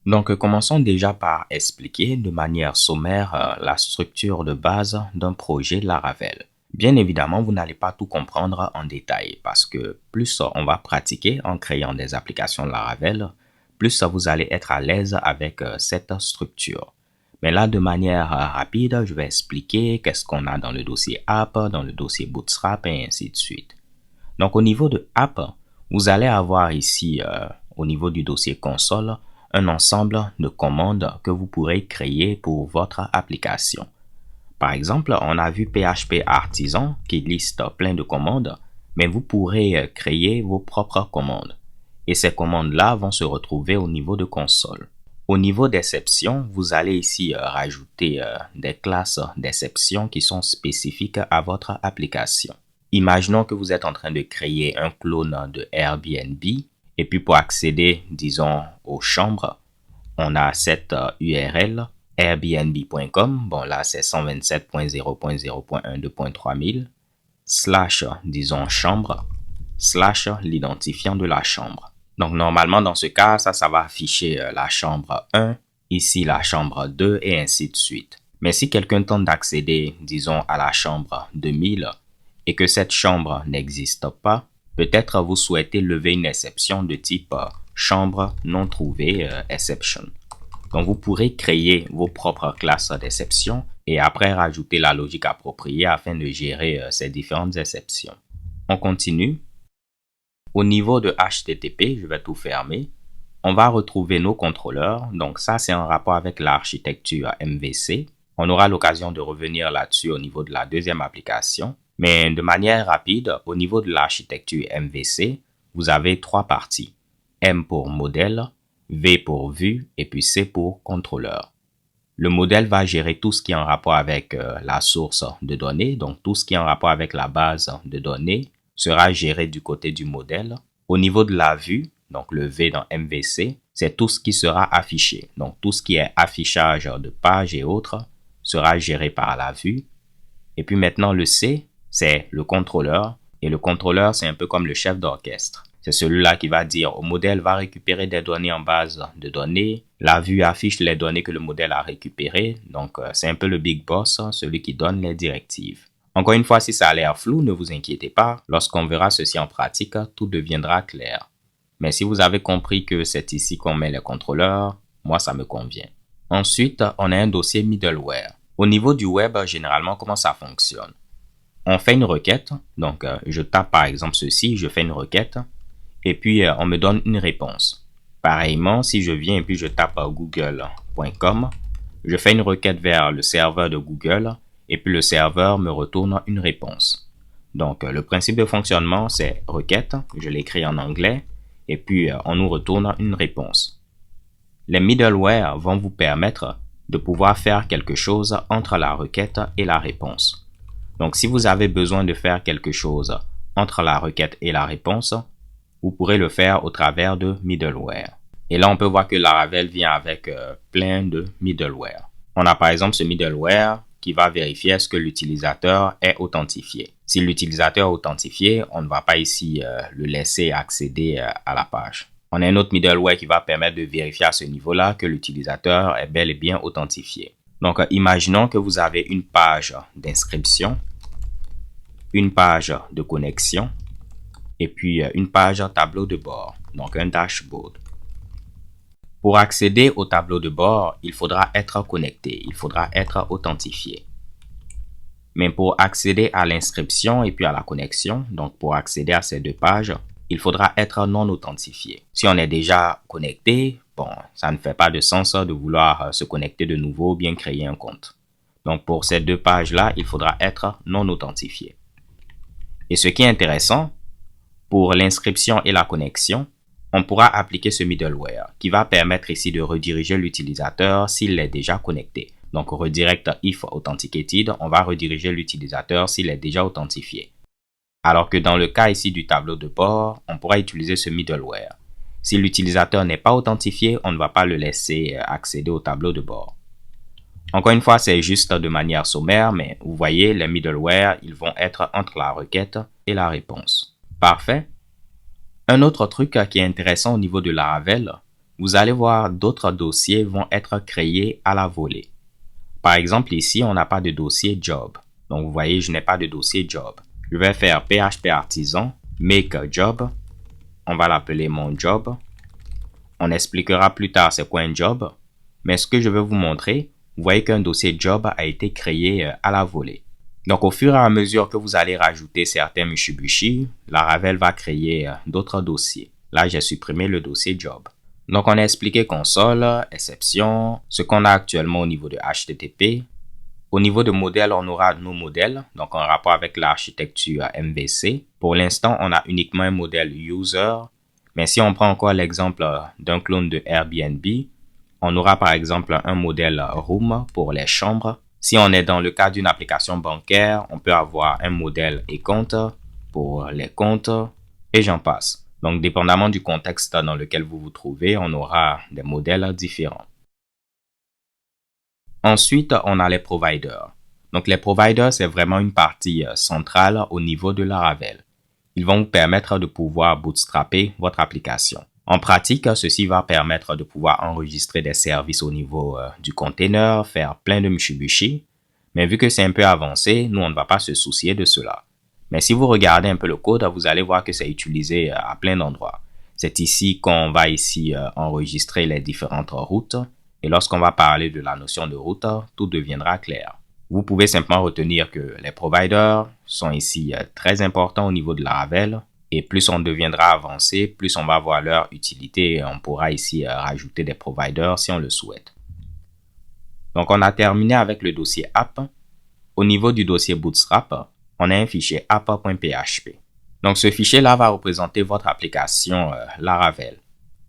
Donc, commençons déjà par expliquer de manière sommaire la structure de base d'un projet Laravel. Bien évidemment, vous n'allez pas tout comprendre en détail parce que plus on va pratiquer en créant des applications Laravel, plus vous allez être à l'aise avec cette structure. Mais là, de manière rapide, je vais expliquer qu'est-ce qu'on a dans le dossier app, dans le dossier Bootstrap et ainsi de suite. Donc, au niveau de app, vous allez avoir ici, au niveau du dossier console, un ensemble de commandes que vous pourrez créer pour votre application. Par exemple, on a vu PHP Artisan qui liste plein de commandes, mais vous pourrez créer vos propres commandes. Et ces commandes-là vont se retrouver au niveau de console. Au niveau d'exception, vous allez ici rajouter des classes d'exception qui sont spécifiques à votre application. Imaginons que vous êtes en train de créer un clone de Airbnb et puis pour accéder, disons, aux chambres, on a cette URL airbnb.com, bon là c'est 127.0.0.1.2.3000 slash, disons, chambre, slash l'identifiant de la chambre. Donc normalement dans ce cas, ça va afficher la chambre 1, ici la chambre 2 et ainsi de suite. Mais si quelqu'un tente d'accéder, disons, à la chambre 2000 et que cette chambre n'existe pas, peut-être vous souhaitez lever une exception de type chambre non trouvée exception. Donc vous pourrez créer vos propres classes d'exception et après rajouter la logique appropriée afin de gérer ces différentes exceptions. On continue. Au niveau de HTTP, je vais tout fermer. On va retrouver nos contrôleurs. Donc ça, c'est en rapport avec l'architecture MVC. On aura l'occasion de revenir là-dessus au niveau de la deuxième application. Mais de manière rapide, au niveau de l'architecture MVC, vous avez trois parties. M pour modèle, V pour vue et puis C pour contrôleur. Le modèle va gérer tout ce qui est en rapport avec la source de données. Donc tout ce qui est en rapport avec la base de données sera géré du côté du modèle. Au niveau de la vue, donc le V dans MVC, c'est tout ce qui sera affiché. Donc tout ce qui est affichage de pages et autres sera géré par la vue. Et puis maintenant le C, c'est le contrôleur. Et le contrôleur, c'est un peu comme le chef d'orchestre. C'est celui-là qui va dire au modèle va récupérer des données en base de données. La vue affiche les données que le modèle a récupérées. Donc c'est un peu le big boss, celui qui donne les directives. Encore une fois, si ça a l'air flou, ne vous inquiétez pas. Lorsqu'on verra ceci en pratique, tout deviendra clair. Mais si vous avez compris que c'est ici qu'on met les contrôleurs, moi ça me convient. Ensuite, on a un dossier middleware. Au niveau du web, généralement, comment ça fonctionne? On fait une requête. Donc, je tape par exemple ceci, je fais une requête. Et puis, on me donne une réponse. Pareillement, si je viens et puis je tape google.com, je fais une requête vers le serveur de Google et puis le serveur me retourne une réponse. Donc, le principe de fonctionnement, c'est requête, je l'écris en anglais, et puis on nous retourne une réponse. Les middleware vont vous permettre de pouvoir faire quelque chose entre la requête et la réponse. Donc, si vous avez besoin de faire quelque chose entre la requête et la réponse, vous pourrez le faire au travers de middleware. Et là, on peut voir que Laravel vient avec plein de middleware. On a par exemple ce middleware qui va vérifier est-ce que l'utilisateur est authentifié. Si l'utilisateur est authentifié, on ne va pas ici le laisser accéder à la page. On a un autre middleware qui va permettre de vérifier à ce niveau-là que l'utilisateur est bel et bien authentifié. Donc, imaginons que vous avez une page d'inscription, une page de connexion, et puis une page tableau de bord, donc un dashboard. Pour accéder au tableau de bord, il faudra être connecté, il faudra être authentifié. Mais pour accéder à l'inscription et puis à la connexion, donc pour accéder à ces deux pages, il faudra être non authentifié. Si on est déjà connecté, bon, ça ne fait pas de sens de vouloir se connecter de nouveau ou bien créer un compte. Donc pour ces deux pages-là, il faudra être non authentifié. Et ce qui est intéressant, pour l'inscription et la connexion, on pourra appliquer ce middleware qui va permettre ici de rediriger l'utilisateur s'il est déjà connecté. Donc, redirect if authenticated, on va rediriger l'utilisateur s'il est déjà authentifié. Alors que dans le cas ici du tableau de bord, on pourra utiliser ce middleware. Si l'utilisateur n'est pas authentifié, on ne va pas le laisser accéder au tableau de bord. Encore une fois, c'est juste de manière sommaire, mais vous voyez, les middleware, ils vont être entre la requête et la réponse. Parfait. Un autre truc qui est intéressant au niveau de Laravel, vous allez voir d'autres dossiers vont être créés à la volée. Par exemple, ici, on n'a pas de dossier job. Donc, vous voyez, je n'ai pas de dossier job. Je vais faire PHP artisan, make a job. On va l'appeler mon job. On expliquera plus tard c'est quoi un job. Mais ce que je veux vous montrer, vous voyez qu'un dossier job a été créé à la volée. Donc, au fur et à mesure que vous allez rajouter certains Mitsubishi, Laravel va créer d'autres dossiers. Là, j'ai supprimé le dossier job. Donc, on a expliqué console, exception, ce qu'on a actuellement au niveau de HTTP. Au niveau de modèle, on aura nos modèles, donc en rapport avec l'architecture MVC. Pour l'instant, on a uniquement un modèle user. Mais si on prend encore l'exemple d'un clone de Airbnb, on aura par exemple un modèle room pour les chambres. Si on est dans le cas d'une application bancaire, on peut avoir un modèle et compte pour les comptes et j'en passe. Donc, dépendamment du contexte dans lequel vous vous trouvez, on aura des modèles différents. Ensuite, on a les providers. Donc, les providers, c'est vraiment une partie centrale au niveau de Laravel. Ils vont vous permettre de pouvoir bootstrapper votre application. En pratique, ceci va permettre de pouvoir enregistrer des services au niveau du container, faire plein de Mitsubishi. Mais vu que c'est un peu avancé, nous, on ne va pas se soucier de cela. Mais si vous regardez un peu le code, vous allez voir que c'est utilisé à plein d'endroits. C'est ici qu'on va enregistrer les différentes routes. Et lorsqu'on va parler de la notion de route, tout deviendra clair. Vous pouvez simplement retenir que les providers sont ici très importants au niveau de Laravel. Et plus on deviendra avancé, plus on va voir leur utilité et on pourra ici rajouter des providers si on le souhaite. Donc, on a terminé avec le dossier app. Au niveau du dossier Bootstrap, on a un fichier app.php. Donc, ce fichier-là va représenter votre application Laravel.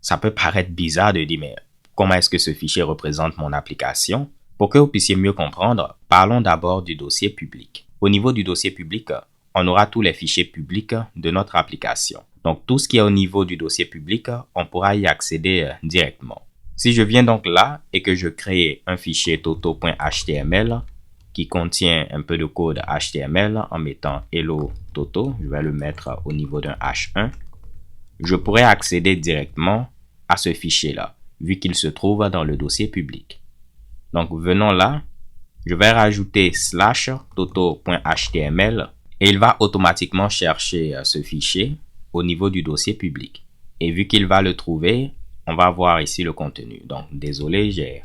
Ça peut paraître bizarre de dire, mais comment est-ce que ce fichier représente mon application? Pour que vous puissiez mieux comprendre, parlons d'abord du dossier public. Au niveau du dossier public, on aura tous les fichiers publics de notre application. Donc, tout ce qui est au niveau du dossier public, on pourra y accéder directement. Si je viens donc là et que je crée un fichier toto.html qui contient un peu de code HTML en mettant hello toto, je vais le mettre au niveau d'un H1, je pourrais accéder directement à ce fichier-là, vu qu'il se trouve dans le dossier public. Donc, venons là, je vais rajouter /toto.html et il va automatiquement chercher ce fichier au niveau du dossier public. Et vu qu'il va le trouver, on va voir ici le contenu. Donc, désolé, j'ai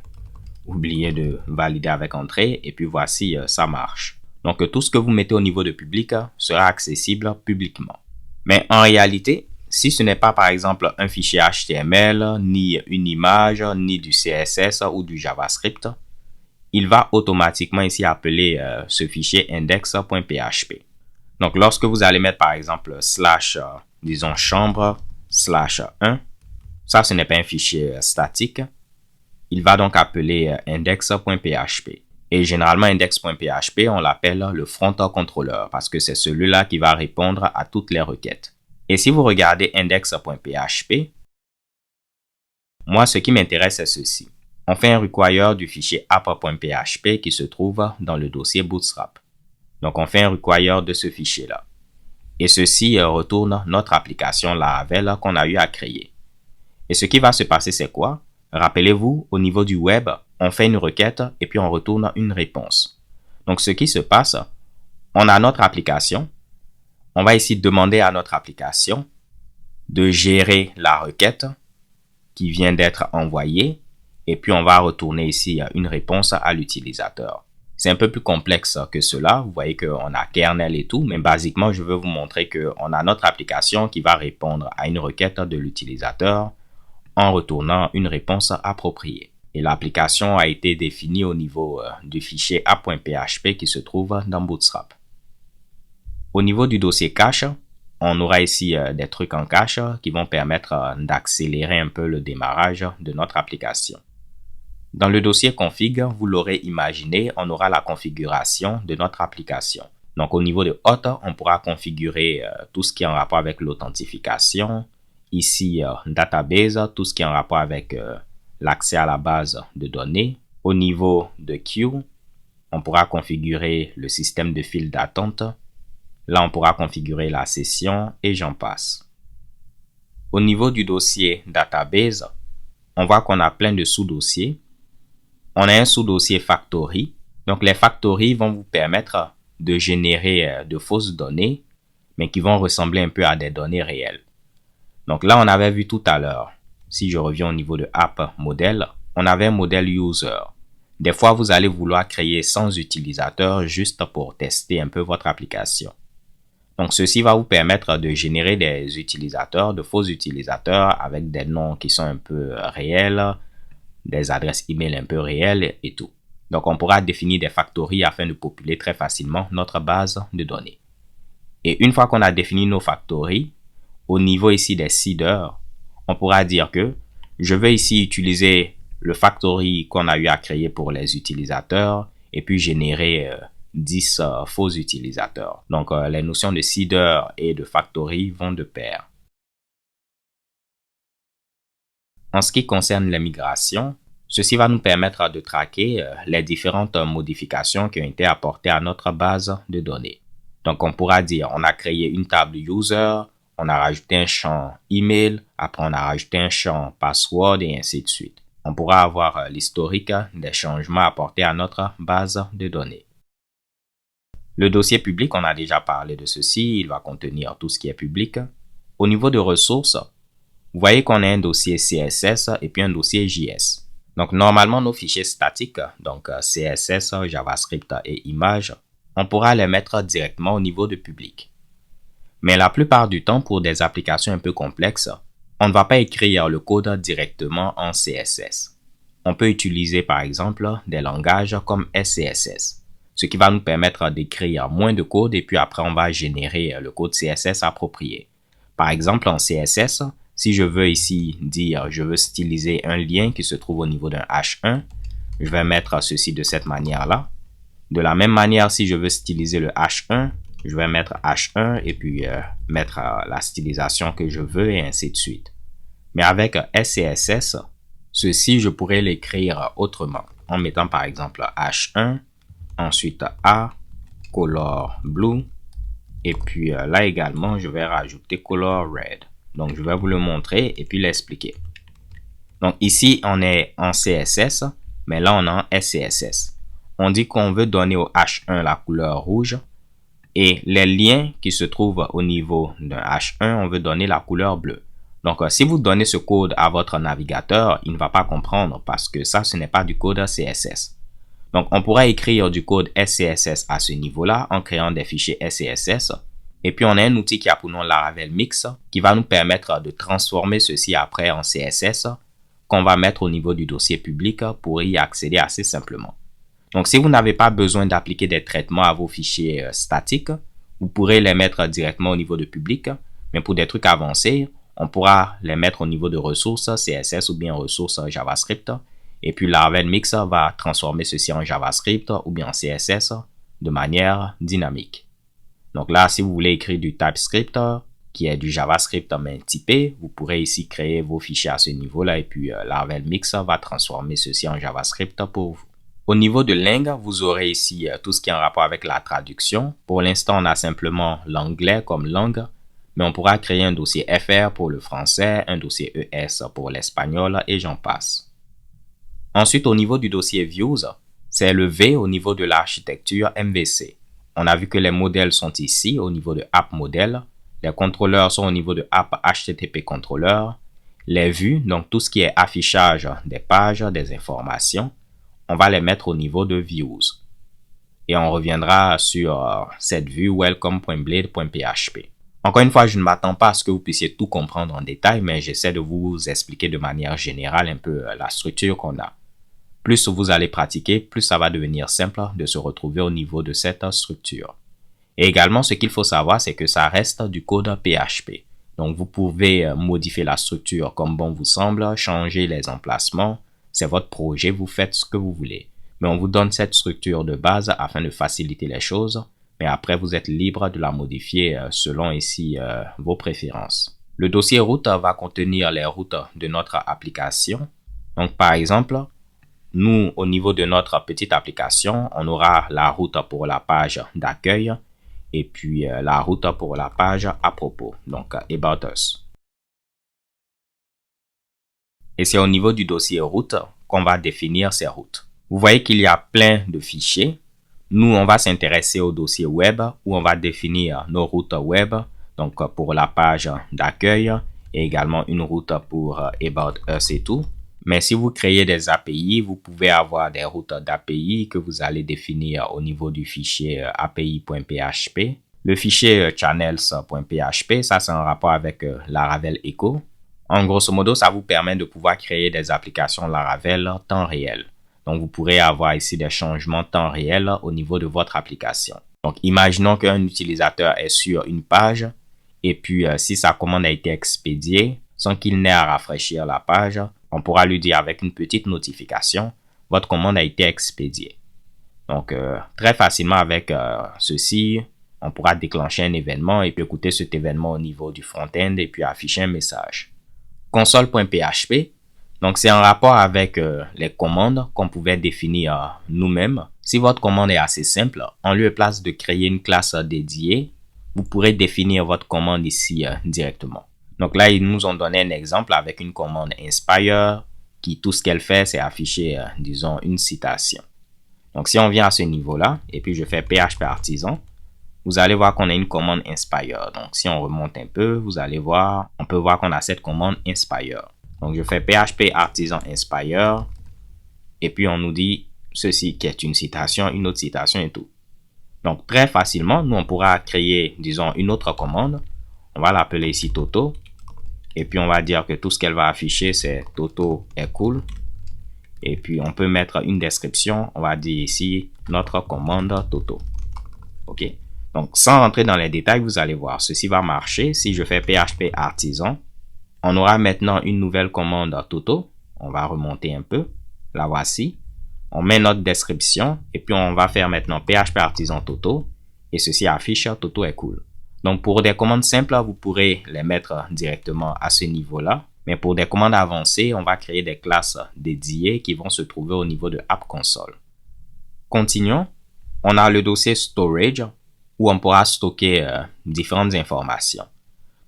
oublié de valider avec entrée et puis voici, ça marche. Donc, tout ce que vous mettez au niveau de public sera accessible publiquement. Mais en réalité, si ce n'est pas par exemple un fichier HTML, ni une image, ni du CSS ou du JavaScript, il va automatiquement ici appeler ce fichier index.php. Donc, lorsque vous allez mettre par exemple disons chambre /1, ça ce n'est pas un fichier statique. Il va donc appeler index.php. Et généralement, index.php, on l'appelle le front controller parce que c'est celui-là qui va répondre à toutes les requêtes. Et si vous regardez index.php, moi, ce qui m'intéresse, c'est ceci. On fait un require du fichier app.php qui se trouve dans le dossier Bootstrap. Donc, on fait un require de ce fichier-là. Et ceci retourne notre application Laravel qu'on a eu à créer. Et ce qui va se passer, c'est quoi? Rappelez-vous, au niveau du web, on fait une requête et puis on retourne une réponse. Donc, ce qui se passe, on a notre application. On va ici demander à notre application de gérer la requête qui vient d'être envoyée et puis on va retourner ici une réponse à l'utilisateur. C'est un peu plus complexe que cela. Vous voyez qu'on a kernel et tout, mais basiquement, je veux vous montrer qu'on a notre application qui va répondre à une requête de l'utilisateur en retournant une réponse appropriée. Et l'application a été définie au niveau du fichier app.php qui se trouve dans Bootstrap. Au niveau du dossier cache, on aura ici des trucs en cache qui vont permettre d'accélérer un peu le démarrage de notre application. Dans le dossier config, vous l'aurez imaginé, on aura la configuration de notre application. Donc, au niveau de hot, on pourra configurer tout ce qui est en rapport avec l'authentification. Ici, database, tout ce qui est en rapport avec l'accès à la base de données. Au niveau de queue, on pourra configurer le système de file d'attente. Là, on pourra configurer la session et j'en passe. Au niveau du dossier database, on voit qu'on a plein de sous-dossiers. On a un sous-dossier Factory. Donc, les Factory vont vous permettre de générer de fausses données, mais qui vont ressembler un peu à des données réelles. Donc là, on avait vu tout à l'heure, si je reviens au niveau de App Model, on avait un modèle User. Des fois, vous allez vouloir créer 100 utilisateurs juste pour tester un peu votre application. Donc, ceci va vous permettre de générer des utilisateurs, de faux utilisateurs avec des noms qui sont un peu réels, des adresses email un peu réelles et tout. Donc, on pourra définir des factories afin de populer très facilement notre base de données. Et une fois qu'on a défini nos factories, au niveau ici des seeders, on pourra dire que je vais ici utiliser le factory qu'on a eu à créer pour les utilisateurs et puis générer 10 faux utilisateurs. Donc, les notions de seeder et de factory vont de pair. En ce qui concerne les migrations, ceci va nous permettre de traquer les différentes modifications qui ont été apportées à notre base de données. Donc, on pourra dire on a créé une table user, on a rajouté un champ email, après on a rajouté un champ password et ainsi de suite. On pourra avoir l'historique des changements apportés à notre base de données. Le dossier public, on a déjà parlé de ceci, il va contenir tout ce qui est public. Au niveau de ressources, vous voyez qu'on a un dossier CSS et puis un dossier JS. Donc normalement nos fichiers statiques, donc CSS, JavaScript et images, on pourra les mettre directement au niveau de public. Mais la plupart du temps, pour des applications un peu complexes, on ne va pas écrire le code directement en CSS. On peut utiliser par exemple des langages comme SCSS, ce qui va nous permettre d'écrire moins de code et puis après on va générer le code CSS approprié. Par exemple en CSS, si je veux ici dire je veux styliser un lien qui se trouve au niveau d'un H1, je vais mettre ceci de cette manière-là. De la même manière, si je veux styliser le H1, je vais mettre H1 et puis mettre la stylisation que je veux et ainsi de suite. Mais avec SCSS, ceci, je pourrais l'écrire autrement en mettant par exemple H1, ensuite A, color blue, et puis là également, je vais rajouter color red. Donc, je vais vous le montrer et puis l'expliquer. Donc, ici, on est en CSS, mais là, on est en SCSS. On dit qu'on veut donner au H1 la couleur rouge et les liens qui se trouvent au niveau d'un H1, on veut donner la couleur bleue. Donc, si vous donnez ce code à votre navigateur, il ne va pas comprendre parce que ça, ce n'est pas du code CSS. Donc, on pourra écrire du code SCSS à ce niveau-là en créant des fichiers SCSS. Et puis, on a un outil qui a pour nom Laravel Mix qui va nous permettre de transformer ceci après en CSS qu'on va mettre au niveau du dossier public pour y accéder assez simplement. Donc, si vous n'avez pas besoin d'appliquer des traitements à vos fichiers statiques, vous pourrez les mettre directement au niveau de public. Mais pour des trucs avancés, on pourra les mettre au niveau de ressources CSS ou bien ressources JavaScript. Et puis, Laravel Mix va transformer ceci en JavaScript ou bien en CSS de manière dynamique. Donc là, si vous voulez écrire du TypeScript, qui est du JavaScript mais typé, vous pourrez ici créer vos fichiers à ce niveau-là et puis Laravel Mix va transformer ceci en JavaScript pour vous. Au niveau de Ling, vous aurez ici tout ce qui est en rapport avec la traduction. Pour l'instant, on a simplement l'anglais comme langue, mais on pourra créer un dossier FR pour le français, un dossier ES pour l'espagnol et j'en passe. Ensuite, au niveau du dossier Views, c'est le V au niveau de l'architecture MVC. On a vu que les modèles sont ici au niveau de App Model, les contrôleurs sont au niveau de App HTTP Controller, les vues, donc tout ce qui est affichage des pages, des informations, on va les mettre au niveau de Views. Et on reviendra sur cette vue welcome.blade.php. Encore une fois, je ne m'attends pas à ce que vous puissiez tout comprendre en détail, mais j'essaie de vous expliquer de manière générale un peu la structure qu'on a. Plus vous allez pratiquer, plus ça va devenir simple de se retrouver au niveau de cette structure. Et également, ce qu'il faut savoir, c'est que ça reste du code PHP. Donc, vous pouvez modifier la structure comme bon vous semble, changer les emplacements. C'est votre projet, vous faites ce que vous voulez. Mais on vous donne cette structure de base afin de faciliter les choses. Mais après, vous êtes libre de la modifier selon ici vos préférences. Le dossier route va contenir les routes de notre application. Donc, par exemple, nous, au niveau de notre petite application, on aura la route pour la page d'accueil et puis la route pour la page à propos, donc About Us. Et c'est au niveau du dossier route qu'on va définir ces routes. Vous voyez qu'il y a plein de fichiers. Nous, on va s'intéresser au dossier web où on va définir nos routes web. Donc, pour la page d'accueil et également une route pour About Us et tout. Mais si vous créez des API, vous pouvez avoir des routes d'API que vous allez définir au niveau du fichier api.php. Le fichier channels.php, ça c'est en rapport avec Laravel Echo. En grosso modo, ça vous permet de pouvoir créer des applications Laravel en temps réel. Donc, vous pourrez avoir ici des changements temps réel au niveau de votre application. Donc, imaginons qu'un utilisateur est sur une page et puis si sa commande a été expédiée sans qu'il n'ait à rafraîchir la page, on pourra lui dire avec une petite notification, votre commande a été expédiée. Donc, très facilement avec ceci, on pourra déclencher un événement et puis écouter cet événement au niveau du front-end et puis afficher un message. Console.php, donc c'est en rapport avec les commandes qu'on pouvait définir nous-mêmes. Si votre commande est assez simple, en lieu et place de créer une classe dédiée, vous pourrez définir votre commande ici directement. Donc là, ils nous ont donné un exemple avec une commande inspire qui tout ce qu'elle fait, c'est afficher, disons, une citation. Donc si on vient à ce niveau-là et puis je fais PHP artisan, vous allez voir qu'on a une commande inspire. Donc si on remonte un peu, vous allez voir, on peut voir qu'on a cette commande inspire. Donc je fais PHP artisan inspire et puis on nous dit ceci qui est une citation, une autre citation et tout. Donc très facilement, nous on pourra créer, disons, une autre commande. On va l'appeler ici Toto. Et puis on va dire que tout ce qu'elle va afficher, c'est Toto est cool. Et puis on peut mettre une description. On va dire ici notre commande Toto. OK. Donc sans rentrer dans les détails, vous allez voir, ceci va marcher. Si je fais PHP artisan, on aura maintenant une nouvelle commande Toto. On va remonter un peu. La voici. On met notre description et puis on va faire maintenant PHP artisan Toto. Et ceci affiche Toto est cool. Donc, pour des commandes simples, vous pourrez les mettre directement à ce niveau-là. Mais pour des commandes avancées, on va créer des classes dédiées qui vont se trouver au niveau de App Console. Continuons. On a le dossier Storage où on pourra stocker différentes informations.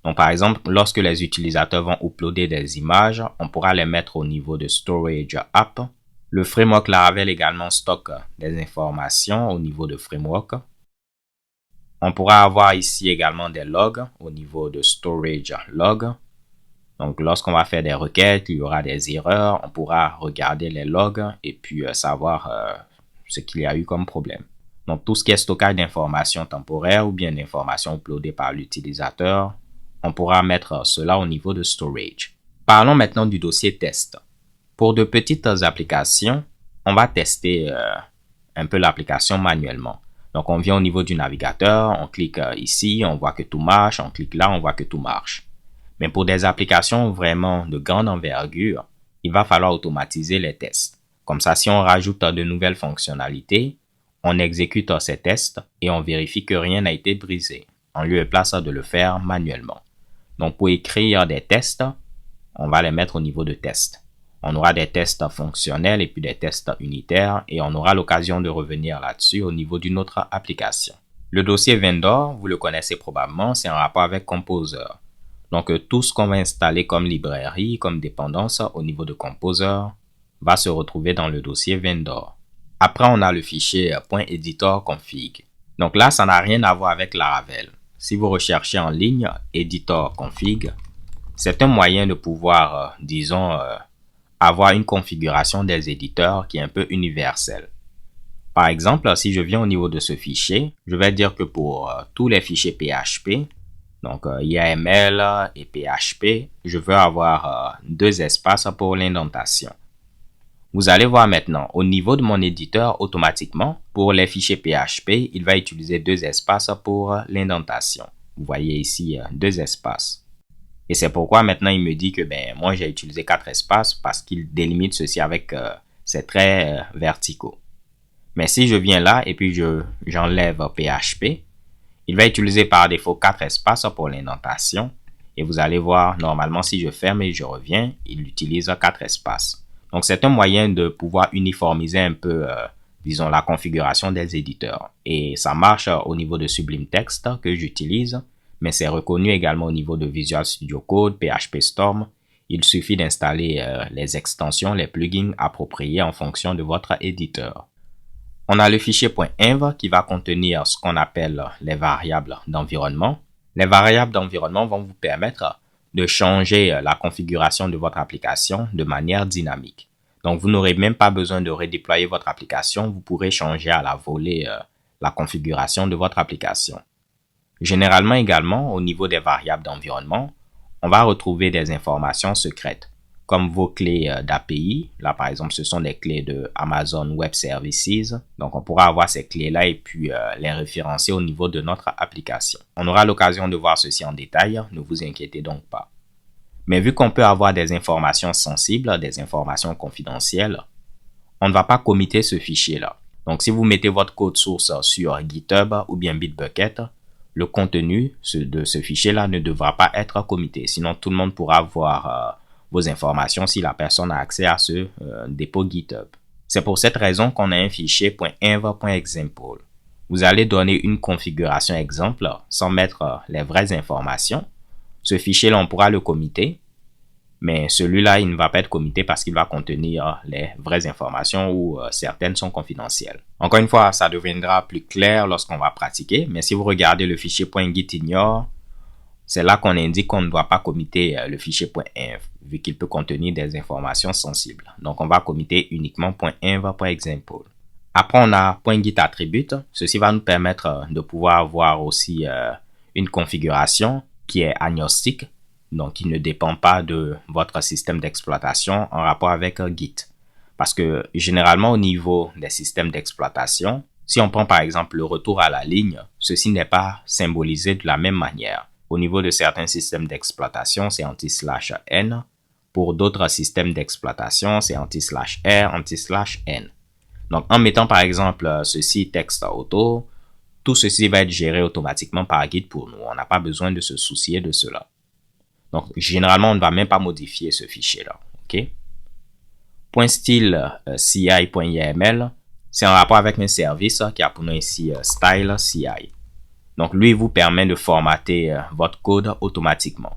Donc, par exemple, lorsque les utilisateurs vont uploader des images, on pourra les mettre au niveau de Storage App. Le framework Laravel également stocke des informations au niveau de framework. On pourra avoir ici également des logs au niveau de storage log. Donc, lorsqu'on va faire des requêtes, il y aura des erreurs. On pourra regarder les logs et puis savoir ce qu'il y a eu comme problème. Donc, tout ce qui est stockage d'informations temporaires ou bien d'informations uploadées par l'utilisateur, on pourra mettre cela au niveau de storage. Parlons maintenant du dossier test. Pour de petites applications, on va tester un peu l'application manuellement. Donc, on vient au niveau du navigateur, on clique ici, on voit que tout marche, on clique là, on voit que tout marche. Mais pour des applications vraiment de grande envergure, il va falloir automatiser les tests. Comme ça, si on rajoute de nouvelles fonctionnalités, on exécute ces tests et on vérifie que rien n'a été brisé, en lieu et place de le faire manuellement. Donc, pour écrire des tests, on va les mettre au niveau de tests. On aura des tests fonctionnels et puis des tests unitaires et on aura l'occasion de revenir là-dessus au niveau d'une autre application. Le dossier vendor, vous le connaissez probablement, c'est en rapport avec Composer. Donc, tout ce qu'on va installer comme librairie, comme dépendance au niveau de Composer va se retrouver dans le dossier vendor. Après, on a le fichier .editor.config. Donc là, ça n'a rien à voir avec Laravel. Si vous recherchez en ligne editor.config, c'est un moyen de pouvoir, disons, avoir une configuration des éditeurs qui est un peu universelle. Par exemple, si je viens au niveau de ce fichier, je vais dire que pour tous les fichiers PHP, donc YAML et PHP, je veux avoir 2 espaces pour l'indentation. Vous allez voir maintenant, au niveau de mon éditeur, automatiquement, pour les fichiers PHP, il va utiliser 2 espaces pour l'indentation. Vous voyez ici 2 espaces. Et c'est pourquoi maintenant il me dit que moi j'ai utilisé 4 espaces parce qu'il délimite ceci avec ces traits verticaux. Mais si je viens là et puis j'enlève PHP, il va utiliser par défaut 4 espaces pour l'indentation. Et vous allez voir, normalement si je ferme et je reviens, il utilise 4 espaces. Donc c'est un moyen de pouvoir uniformiser un peu, disons, la configuration des éditeurs. Et ça marche au niveau de Sublime Text que j'utilise. Mais c'est reconnu également au niveau de Visual Studio Code, PHP Storm Il suffit d'installer les extensions, les plugins appropriés en fonction de votre éditeur. On a le fichier .env qui va contenir ce qu'on appelle les variables d'environnement. Les variables d'environnement vont vous permettre de changer la configuration de votre application de manière dynamique. Donc, vous n'aurez même pas besoin de redéployer votre application. Vous pourrez changer à la volée la configuration de votre application. Généralement également, au niveau des variables d'environnement, on va retrouver des informations secrètes, comme vos clés d'API. Là, par exemple, ce sont des clés de Amazon Web Services. Donc, on pourra avoir ces clés-là et puis les référencer au niveau de notre application. On aura l'occasion de voir ceci en détail, ne vous inquiétez donc pas. Mais vu qu'on peut avoir des informations sensibles, des informations confidentielles, on ne va pas committer ce fichier-là. Donc, si vous mettez votre code source sur GitHub ou bien Bitbucket, le contenu de ce fichier-là ne devra pas être commité. Sinon, tout le monde pourra voir vos informations si la personne a accès à ce dépôt GitHub. C'est pour cette raison qu'on a un fichier .env.example. Vous allez donner une configuration exemple sans mettre les vraies informations. Ce fichier-là, on pourra le commiter, mais celui-là, il ne va pas être commité parce qu'il va contenir les vraies informations ou certaines sont confidentielles. Encore une fois, ça deviendra plus clair lorsqu'on va pratiquer, mais si vous regardez le fichier .gitignore, c'est là qu'on indique qu'on ne doit pas commiter le fichier .env, vu qu'il peut contenir des informations sensibles. Donc, on va commiter uniquement .env.example. Après, on a .gitAttribute. Ceci va nous permettre de pouvoir avoir aussi une configuration qui est agnostique, donc qui ne dépend pas de votre système d'exploitation en rapport avec Git. Parce que généralement, au niveau des systèmes d'exploitation, si on prend par exemple le retour à la ligne, ceci n'est pas symbolisé de la même manière. Au niveau de certains systèmes d'exploitation, c'est anti/n. Pour d'autres systèmes d'exploitation, c'est anti/r, anti/n. Donc, en mettant par exemple ceci texte auto, tout ceci va être géré automatiquement par Git pour nous. On n'a pas besoin de se soucier de cela. Donc, généralement, on ne va même pas modifier ce fichier-là. OK? .style ci.yml, c'est en rapport avec un service qui a pour nous ici style ci. Donc, lui, il vous permet de formater votre code automatiquement.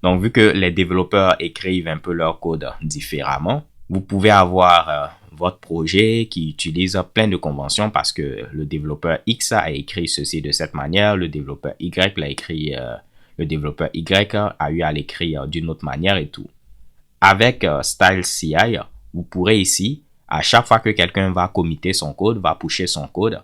Donc, vu que les développeurs écrivent un peu leur code différemment, vous pouvez avoir votre projet qui utilise plein de conventions parce que le développeur X a écrit ceci de cette manière, le développeur Y l'a écrit, le développeur Y a eu à l'écrire d'une autre manière et tout. Avec Style CI, vous pourrez ici, à chaque fois que quelqu'un va committer son code, va pusher son code,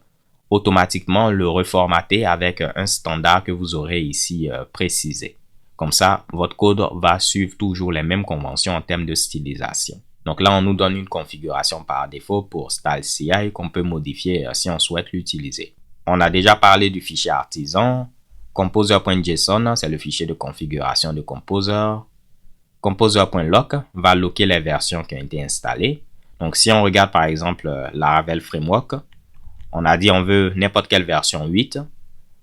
automatiquement le reformater avec un standard que vous aurez ici précisé. Comme ça, votre code va suivre toujours les mêmes conventions en termes de stylisation. Donc là, on nous donne une configuration par défaut pour Style CI qu'on peut modifier si on souhaite l'utiliser. On a déjà parlé du fichier artisan. Composer.json, c'est le fichier de configuration de Composer. Composer.lock va locker les versions qui ont été installées. Donc si on regarde par exemple Laravel Framework, on a dit on veut n'importe quelle version 8,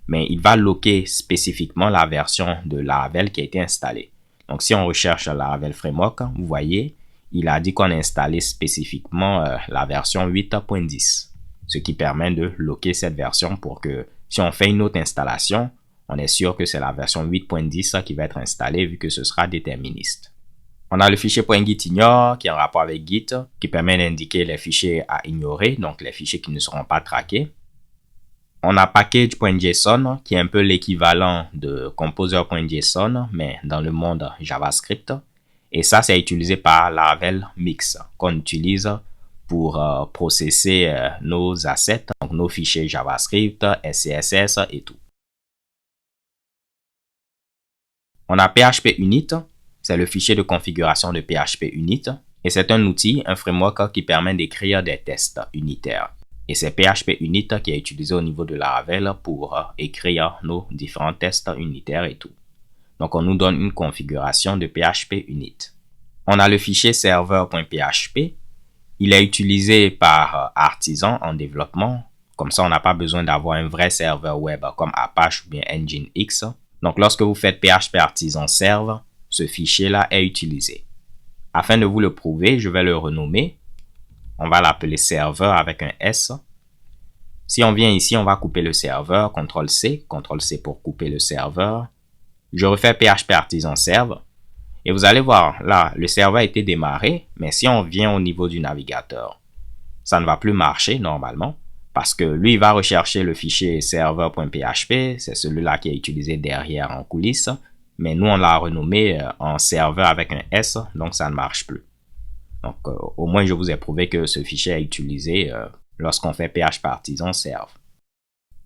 mais il va locker spécifiquement la version de Laravel qui a été installée. Donc si on recherche Laravel Framework, vous voyez, il a dit qu'on a installé spécifiquement la version 8.10, ce qui permet de locker cette version pour que si on fait une autre installation, on est sûr que c'est la version 8.10 qui va être installée vu que ce sera déterministe. On a le fichier .gitignore qui est en rapport avec Git, qui permet d'indiquer les fichiers à ignorer, donc les fichiers qui ne seront pas traqués. On a package.json qui est un peu l'équivalent de composer.json, mais dans le monde JavaScript. Et ça, c'est utilisé par Laravel Mix, qu'on utilise pour processer nos assets, donc nos fichiers JavaScript, SCSS et tout. On a PHP Unit, c'est le fichier de configuration de PHP Unit. Et c'est un outil, un framework qui permet d'écrire des tests unitaires. Et c'est PHP Unit qui est utilisé au niveau de Laravel pour écrire nos différents tests unitaires et tout. Donc, on nous donne une configuration de PHP Unit. On a le fichier serveur.php. Il est utilisé par Artisan en développement. Comme ça, on n'a pas besoin d'avoir un vrai serveur web comme Apache ou bien Nginx. Donc, lorsque vous faites PHP Artisan Serve, ce fichier-là est utilisé. Afin de vous le prouver, je vais le renommer. On va l'appeler serveur avec un S. Si on vient ici, on va couper le serveur, CTRL-C pour couper le serveur. Je refais PHP Artisan Serve. Et vous allez voir, là, le serveur a été démarré, mais si on vient au niveau du navigateur, ça ne va plus marcher normalement parce que lui, il va rechercher le fichier serveur.php, c'est celui-là qui est utilisé derrière en coulisses, mais nous, on l'a renommé en serveur avec un S, donc ça ne marche plus. Donc, au moins, je vous ai prouvé que ce fichier est utilisé lorsqu'on fait phpartisan serve.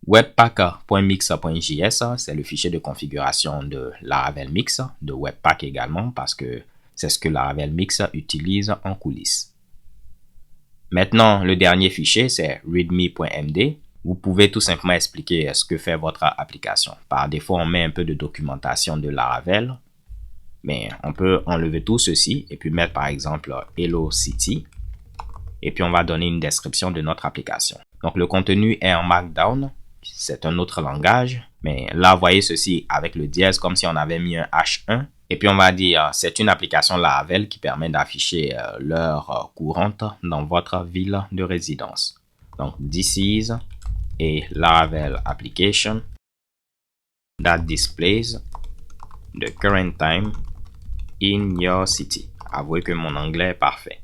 Webpack.mix.js, c'est le fichier de configuration de Laravel Mix, de Webpack également, parce que c'est ce que Laravel Mix utilise en coulisses. Maintenant, le dernier fichier, c'est readme.md. Vous pouvez tout simplement expliquer ce que fait votre application. Par défaut, on met un peu de documentation de Laravel, mais on peut enlever tout ceci et puis mettre par exemple Hello City. Et puis on va donner une description de notre application. Donc le contenu est en Markdown. C'est un autre langage, mais là, vous voyez ceci avec le dièse comme si on avait mis un H1. Et puis, on va dire, c'est une application Laravel qui permet d'afficher l'heure courante dans votre ville de résidence. Donc, this is a Laravel application that displays the current time in your city. Avouez que mon anglais est parfait.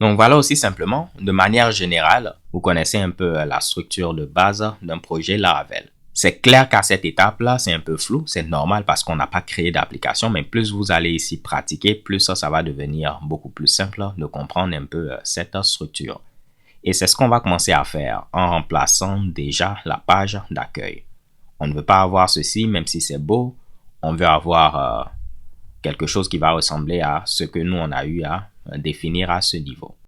Donc voilà aussi simplement, de manière générale, vous connaissez un peu la structure de base d'un projet Laravel. C'est clair qu'à cette étape-là, c'est un peu flou, c'est normal parce qu'on n'a pas créé d'application, mais plus vous allez ici pratiquer, plus ça va devenir beaucoup plus simple de comprendre un peu cette structure. Et c'est ce qu'on va commencer à faire en remplaçant déjà la page d'accueil. On ne veut pas avoir ceci, même si c'est beau, on veut avoir quelque chose qui va ressembler à ce que nous on a eu à définir à ce niveau.